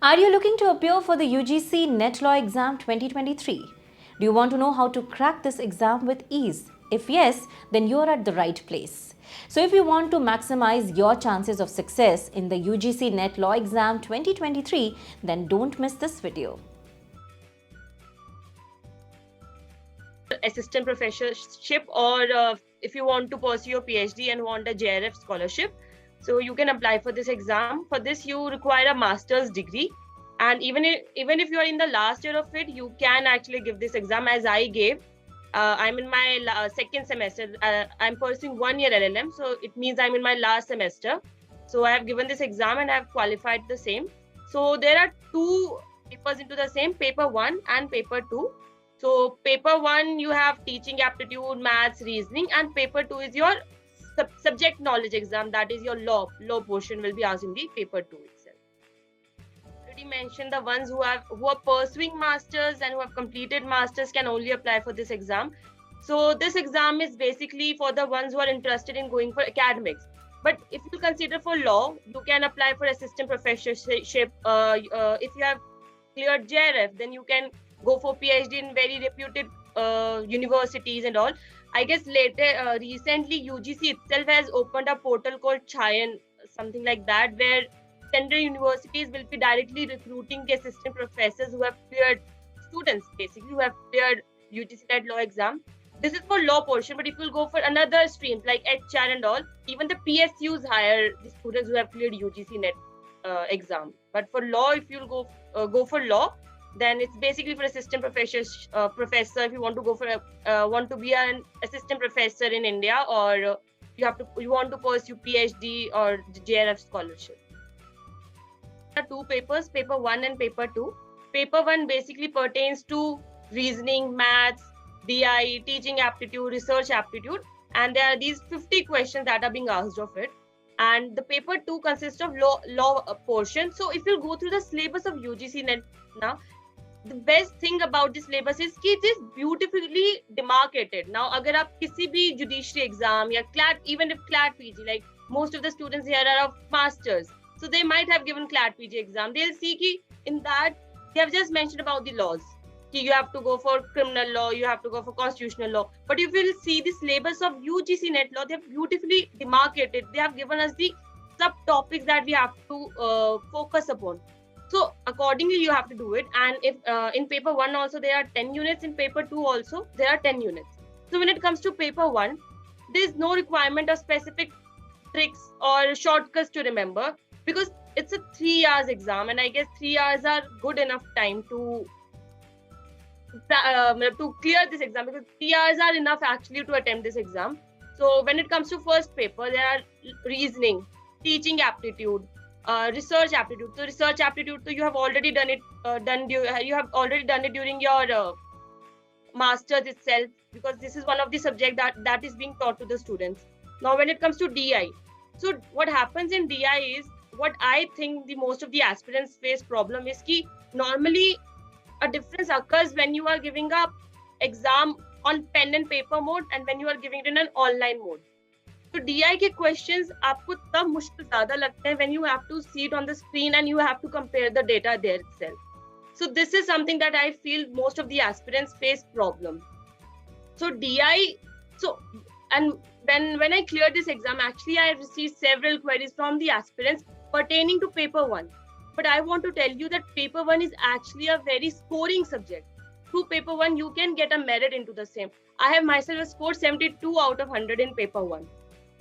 Are you looking to appear for the UGC NET Law Exam 2023? Do you want to know how to crack this exam with ease? If yes, then you are at the right place. So if you want to maximize your chances of success in the UGC NET Law Exam 2023, then don't miss this video. Assistant professorship, or if you want to pursue your PhD and want a JRF scholarship, so you can apply for this exam. For this, you require a master's degree, and even if you are in the last year of it, you can actually give this exam, as I gave. I'm in my second semester. I'm pursuing 1 year LLM, so it means I'm in my last semester. So I have given this exam and I have qualified the same. So there are two papers into the same, paper 1 and paper 2. So paper 1, you have teaching aptitude, maths, reasoning, and paper 2 is your subject knowledge exam. That is your law portion will be asked in the paper 2 itself. Already mentioned, the ones who are pursuing masters and who have completed masters can only apply for this exam. So this exam is basically for the ones who are interested in going for academics. But if you consider for law, you can apply for assistant professorship. If you have cleared JRF, then you can go for PhD in very reputed universities and all. I guess recently UGC itself has opened a portal called Chayan, something like that, where central universities will be directly recruiting the assistant professors who have cleared students, basically, who have cleared UGC NET Law Exam. This is for law portion, but if you go for another streams like HR and all, even the PSUs hire the students who have cleared UGC NET exam. But for law, if you go for law, then it's basically for assistant professor. If you want to go for want to be an assistant professor in India, or you want to pursue PhD or JRF scholarship. There are two papers, paper 1 and paper 2. Paper 1 basically pertains to reasoning, maths, DI, teaching aptitude, research aptitude, and there are these 50 questions that are being asked of it. And the paper 2 consists of law portion. So if you go through the syllabus of UGC NET now, the best thing about this syllabus is कि it is beautifully demarcated. Now, अगर आप किसी भी judiciary exam या CLAT, even if CLAT PG, like most of the students here are of masters, so they might have given CLAT PG exam. They'll see कि in that they have just mentioned about the laws. You have to go for criminal law, you have to go for constitutional law. But if you will see the syllabus of UGC NET Law, they have beautifully demarcated. They have given us the subtopics that we have to focus upon. So accordingly, you have to do it. And if in paper 1 also there are 10 units, in paper 2 also there are 10 units. So when it comes to paper 1, there is no requirement of specific tricks or shortcuts to remember, because it's a 3 hours exam, and I guess 3 hours are good enough time to clear this exam, because 3 hours are enough actually to attempt this exam. So when it comes to first paper, there are reasoning, teaching aptitude, research aptitude. So research aptitude, so you have already done it. You have already done it during your masters itself, because this is one of the subject that is being taught to the students. Now, when it comes to DI, so what happens in DI is, what I think the most of the aspirants face problem is कि normally a difference occurs when you are giving a exam on pen and paper mode and when you are giving it in an online mode. So DI के questions आपको तब मुश्किल ज़्यादा लगते हैं when you have to see it on the screen and you have to compare the data there itself. So this is something that I feel most of the aspirants face problem. So DI, and when I cleared this exam, actually I received several queries from the aspirants pertaining to paper 1. But I want to tell you that paper 1 is actually a very scoring subject. Through paper 1, you can get a merit into the same. I have myself scored 72 out of 100 in paper 1.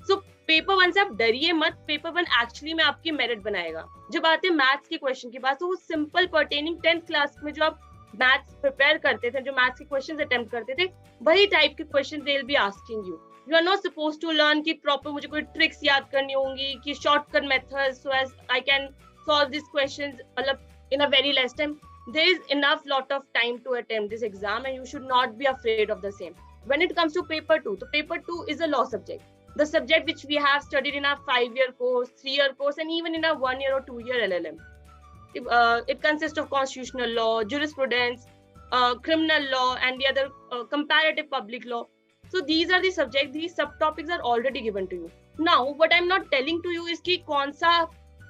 So paper 1 से आप डरिए मत, paper 1 actually में आपकी merit बनाएगा. जब आते हैं मैथ्स के क्वेश्चन की बात, तो वो सिंपल पर्टेनिंग 10th क्लास में जो आप मैथ्स प्रिपेयर करते थे, जो मैथ्स के क्वेश्चंस अटेम्प्ट करते थे, वही टाइप के question they will be asking you. You are not supposed to learn कि प्रॉपर मुझे कोई ट्रिक्स याद करनी होंगी कि shortcut methods so as I can solve these questions in a very less time. There is enough lot of time to attempt this exam, and you should not be afraid of the same. When it comes to paper 2, so paper 2 is a law subject, the subject which we have studied in our 5-year course, 3-year course, and even in our 1-year or 2-year LLM. It consists of constitutional law, jurisprudence, criminal law, and the other comparative public law. So these are the subjects, these subtopics are already given to you. Now, what I'm not telling to you is कि कौन सा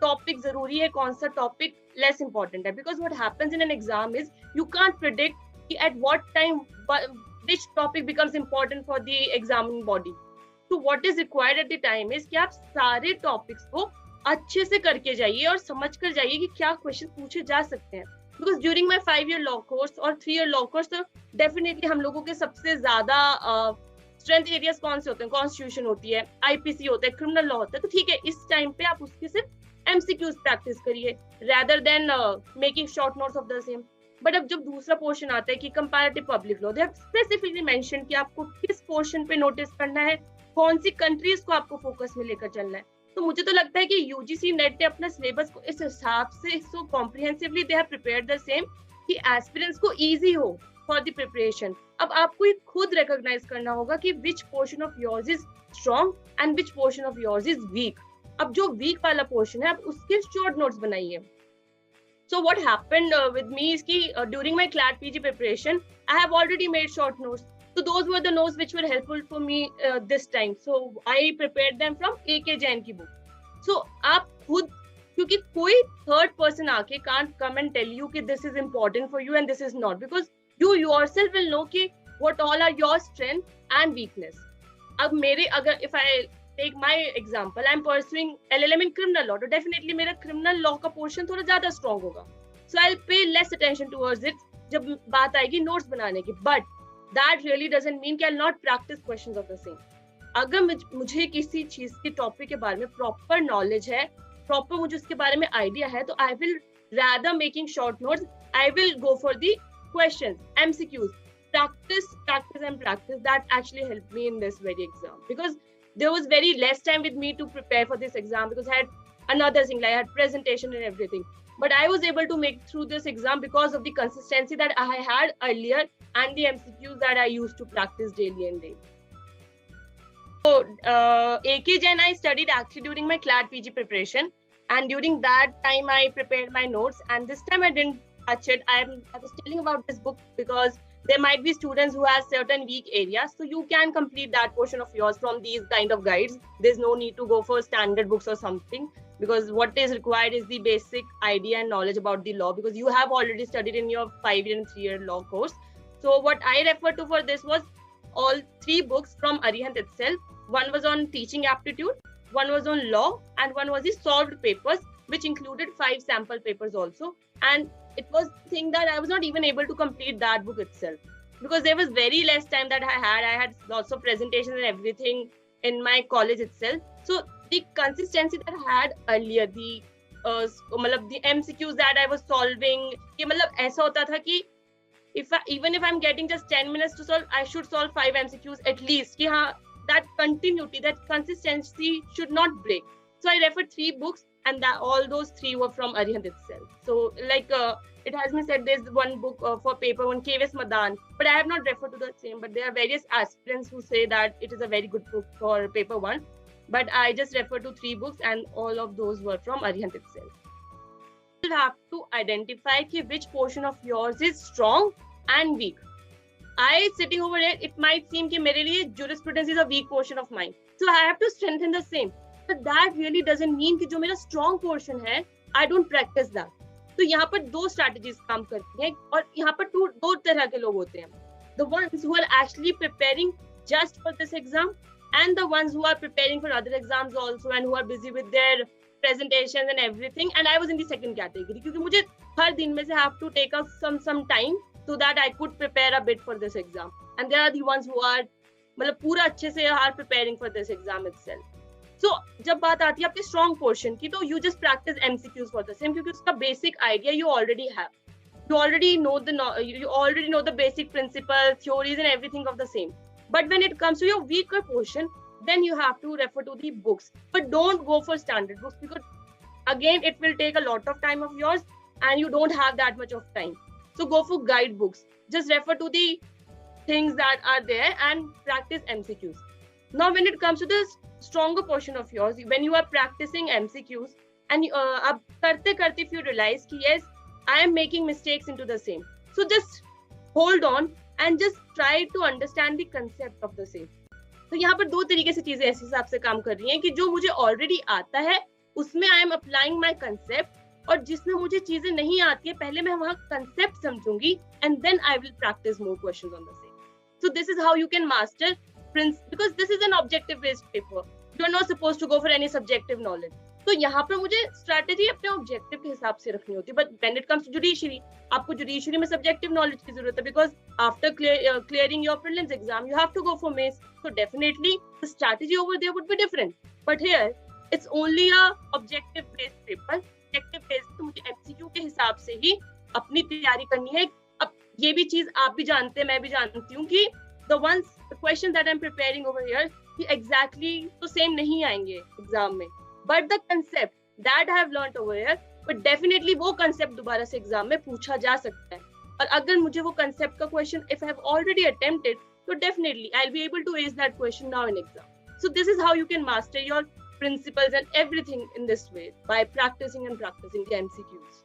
topic जरूरी है, कौन सा topic less important है. Because what happens in an exam is you can't predict कि at what time which topic becomes important for the examining body. So what is required at the time is कि आप सारे topics को अच्छे से करके जाइए और समझ कर जाइए कि क्या क्वेश्चन पूछे जा सकते हैं. Because during my 5-year law course और 3-year law course, तो definitely हम लोगों के सबसे ज्यादा स्ट्रेंथ एरियाज कौन से होते हैं? कॉन्स्टिट्यूशन होती है, आईपीसी होता है, क्रिमिनल लॉ होता है. तो ठीक है, इस टाइम पे आप उसके सिर्फ एमसीक्यूज प्रैक्टिस करिए rather than making short notes of the same. But अब जब दूसरा पोर्शन आता है कि comparative public law, they have specifically mention कि आपको किस पोर्शन पे नोटिस करना है, कौन सी कंट्रीज को आपको फोकस में लेकर चलना है. तो मुझे तो लगता है कि यूजीसी नेट ने अपना सिलेबस को इस हिसाब से so comprehensively they have prepared the same कि एस्पिरेंट्स को इजी हो फॉर द प्रिपरेशन. अब आपको ये खुद रिकॉग्नाइज करना होगा कि which portion of yours is strong and which portion of yours is weak. अब जो वीक वाला पोर्शन है, आप उसके शॉर्ट नोट्स बनाइए. So what happened with me is कि during my CLAT PG preparation, I have already made short notes. So those were the notes which were helpful for me this time. So I prepared them from AK Jain की book. So आप खुद, क्योंकि कोई third person आके can't come and tell you कि this is important for you and this is not, because you yourself will know कि what all are your strength and weakness. अब मेरे अगर if I take my example, I'm pursuing LLM in criminal law, तो definitely मेरा criminal law का portion थोड़ा ज़्यादा strong होगा. So I'll pay less attention towards it जब बात आएगी notes बनाने की. But that really doesn't mean कि I'll not practice questions of the same. अगर मुझे किसी चीज़ के topic के बारे में proper knowledge है, proper मुझे उसके बारे में idea है, तो I will rather making short notes, I will go for the questions, MCQs, practice. That actually helped me in this very exam, because there was very less time with me to prepare for this exam, because I had another thing, like I had presentation and everything. But I was able to make through this exam because of the consistency that I had earlier and the MCQs that I used to practice daily and daily. So AK Jain I studied actually during my CLAT PG preparation, and during that time I prepared my notes, and this time I didn't touch it. I was telling about this book because there might be students who have certain weak areas, so you can complete that portion of yours from these kind of guides. There's no need to go for standard books or something, because what is required is the basic idea and knowledge about the law, because you have already studied in your 5-year and 3-year law course. So what I referred to for this was all 3 books from Arihant itself. One was on teaching aptitude, one was on law, and one was the solved papers, which included 5 sample papers also. And it was the thing that I was not even able to complete that book itself, because there was very less time that I had. I had lots of presentations and everything in my college itself. So the consistency that I had earlier, the MCQs that I was solving, कि मतलब ऐसा होता था कि even if I'm getting just 10 minutes to solve, I should solve 5 MCQs at least. कि हाँ, that continuity, that consistency should not break. So I referred 3 books, and that all those 3 were from Arihant itself. So like it has been said, there's one book for paper 1, KVS Madan, but I have not referred to the same. But there are various aspirants who say that it is a very good book for paper 1. But I just referred to 3 books, and all of those were from Arihant itself. You have to identify which portion of yours is strong and weak. I sitting over here, it might seem that मेरे लिए jurisprudence is a weak portion of mine, so I have to strengthen the same. But that really doesn't mean कि जो मेरा strong portion है, I don't practice that. तो यहाँ पर 2 strategies काम करती हैं, और यहाँ पर 2 तरह के लोग होते हैं. The ones who are actually preparing just for this exam, and the ones who are preparing for other exams also, and who are busy with their presentations and everything. And I was in the second category, क्योंकि मुझे हर दिन में से have to take out some time so that I could prepare a bit for this exam. And there are the ones who are मतलब पूरा अच्छे से are preparing for this exam itself. So जब बात आती है आपके strong portion की, तो you just practice MCQs for the same, क्योंकि उसका basic idea you already have. You already know the basic principles, theories and everything of the same. But when it comes to your weaker portion, then you have to refer to the books. But don't go for standard books, because again it will take a lot of time of yours, and you don't have that much of time. So go for guidebooks. Just refer to the things that are there and practice MCQs. Now when it comes to the stronger portion of yours, when you are practicing MCQs, and अब करते करते if you realize कि yes, I am making mistakes into the same, so just hold on and just try to understand the concept of the same. तो यहाँ पर 2 तरीके से चीजें ऐसे हिसाब से काम कर रही हैं कि जो मुझे ऑलरेडी आता है उसमें I am applying my concept, और जिसमें मुझे चीजें नहीं आती है पहले मैं वहां कंसेप्ट समझूंगी and then I will practise more questions on the same. So this is how you can master because this is an objective based paper. You are not supposed to go for any subjective knowledge. तो यहाँ पर मुझे strategy अपने objective के हिसाब से रखनी होती है. But when it comes to judiciary, आपको जुडिशरी में सब्जेक्टिव नॉलेज की जरूरत है, because after clearing your prelims exam you have to go for mains. So definitely the strategy over there would be different. But here it's only a objective based paper. Objective based तो मुझे MCQ के हिसाब से ही अपनी तैयारी करनी है. अब ये भी चीज आप भी जानते हैं, मैं भी जानती हूँ कि the questions that I'm preparing over here कि exactly तो same नहीं आएंगे एग्जाम में, but the concept that I have learnt over here, but definitely वो concept दोबारा से एग्जाम में पूछा जा सकता है. और अगर मुझे वो concept का question if I have already attempted, तो definitely I'll be able to ace that question now in exam. So this is how you can master your principles and everything in this way, by practicing and practicing the MCQs.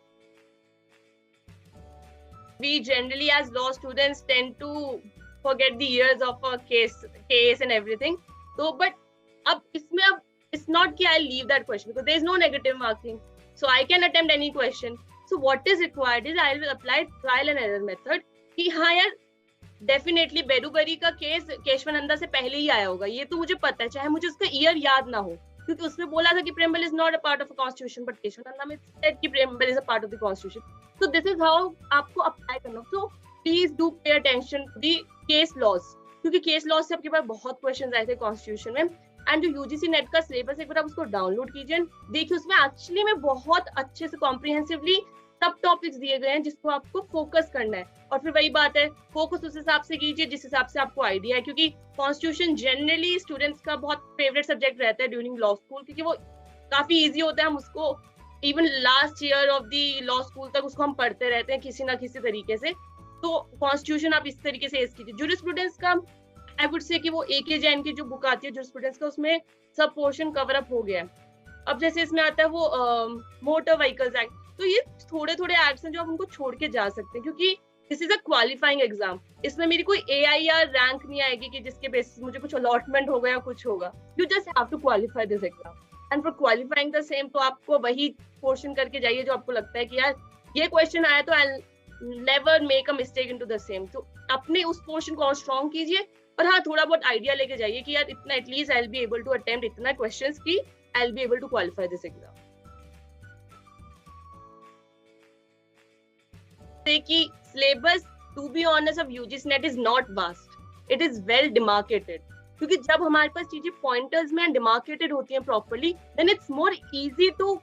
We generally as law students tend to forget the years of a case and everything. So, but अब इसमें अब it's not कि I'll leave that question because there is no negative marking. So I can attempt any question. So what is required is I will apply trial and error method. कि हाँ यार definitely बेडूगरी का case Kesavananda से पहले ही आया होगा, ये तो मुझे पता है, चाहे मुझे उसका ईयर याद ना हो, क्योंकि उसमें बोला था कि preamble is not a part of a constitution, but Kesavananda में सेड कि preamble is a part of the constitution. So this is how आपको अप्लाई करना. So please do pay attention to the case laws, क्योंकि case laws से आपके पास बहुत question आए थे कॉन्स्टिट्यूशन में. एंड जो यूजीसी नेट का सिलेबस एक बार आप उसको डाउनलोड कीजिए, देखिए उसमें एक्चुअली में बहुत अच्छे से कॉम्प्रिहेंसिवली सब टॉपिक्स दिए गए हैं जिसको आपको फोकस करना है. और फिर वही बात है, फोकस उस हिसाब से कीजिए जिस हिसाब से आपको आइडिया है, क्योंकि कॉन्स्टिट्यूशन जनरली स्टूडेंट्स का बहुत फेवरेट सब्जेक्ट रहता है ड्यूरिंग लॉ स्कूल, क्योंकि वो काफी इजी होता है. हम उसको even last year of the law school तक उसको हम पढ़ते रहते हैं किसी ना किसी तरीके से. तो कॉन्स्टिट्यूशन आप इस तरीके से एज कीजिए. जूरिस्प्रूडेंस का आई वुड से कि वो एके जैन की जो बुक आती है जूरिस्प्रूडेंस का, उसमें सब पोर्शन कवर अप हो गया है. अब जैसे इसमें आता है वो मोटर व्हीकल्स एक्ट, तो ये थोड़े थोड़े एक्ट्स हैं जो आप उनको छोड़ के जा सकते हैं, क्योंकि this is a qualifying exam. इसमें मेरी कोई AIR रैंक नहीं आएगी कि जिसके बेसिस मुझे कुछ अलॉटमेंट होगा या कुछ होगा. You just have to qualify this exam, and for qualifying the same तो आपको वही पोर्शन करके जाइए जो आपको लगता है कि यार ये क्वेश्चन आया तो I never make a mistake into the same. तो अपने उस पोर्शन को और स्ट्रॉन्ग कीजिए, और हाँ थोड़ा बहुत आइडिया लेके जाइए कि यार इतना at least I will be able to attempt इतना क्वेश्चंस की I will be able to qualify this exam. कि syllabus to be honest of UGC NET is not vast, it is well demarcated. क्योंकि जब हमारे पास चीजें पॉइंटर्स में demarcated होती हैं properly, then it's more easy to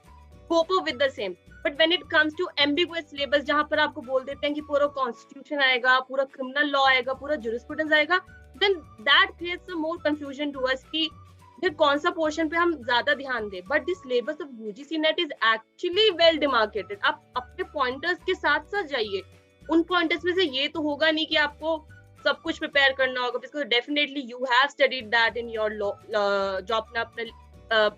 cope up with the same. But when it comes to ambiguous syllabus, जहां पर आपको बोल देते हैं कि पूरा कॉन्स्टिट्यूशन आएगा, पूरा क्रिमिनल लॉ आएगा, पूरा ज्यूरिस्प्रूडेंस आएगा, then that creates a more confusion to us कि फिर कौन सा पोर्शन पे हम ज्यादा ध्यान दें. But this syllabus of UGC NET is actually well demarcated. आप अपने पॉइंटर्स के साथ साथ जाइए. उन पॉइंटर्स में से ये तो होगा नहीं कि आपको सब कुछ प्रिपेयर करना होगा, because definitely you have studied that in your law. जो आपने अपने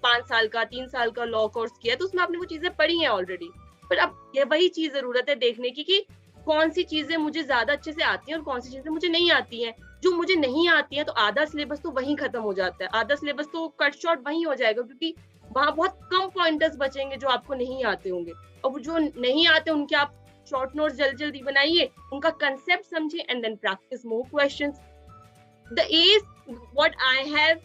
5 साल का 3 साल का लॉ कोर्स किया, तो उसमें आपने वो चीजें पढ़ी हैं ऑलरेडी. पर अब ये वही चीज जरूरत है देखने की कि कौन सी चीजें मुझे ज्यादा अच्छे से आती हैं और कौन सी चीजें मुझे नहीं आती हैं. जो मुझे नहीं आती है तो आधा सिलेबस तो वहीं खत्म हो जाता है, आधा सिलेबस तो कट शॉर्ट वहीं हो जाएगा, क्योंकि वहां बहुत कम पॉइंटर्स बचेंगे जो आपको नहीं आते होंगे. और जो नहीं आते उनके आप शॉर्ट नोट्स जल्दी बनाइए, उनका कंसेप्ट समझिए, and then practice more questions. The as what I have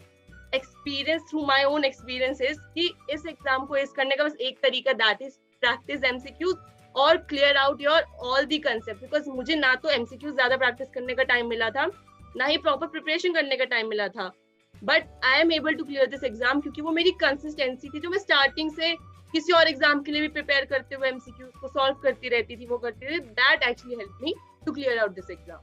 experience through my own experiences कि इस एग्जाम को एज करने का बस एक तरीका, दैट इज प्रैक्टिस एमसीक्यूज और clear out your all the concept. Because मुझे ना तो एमसीक्यूज ज्यादा प्रैक्टिस करने का टाइम मिला था, ना ही प्रॉपर प्रिपरेशन करने का टाइम मिला था. But I am able to clear this exam, क्योंकि वो मेरी कंसिस्टेंसी थी जो मैं स्टार्टिंग से किसी और एग्जाम के लिए भी प्रिपेयर करते हुए एमसीक्यू को सॉल्व करती रहती थी, वो करती थी. That actually help me to clear out this exam.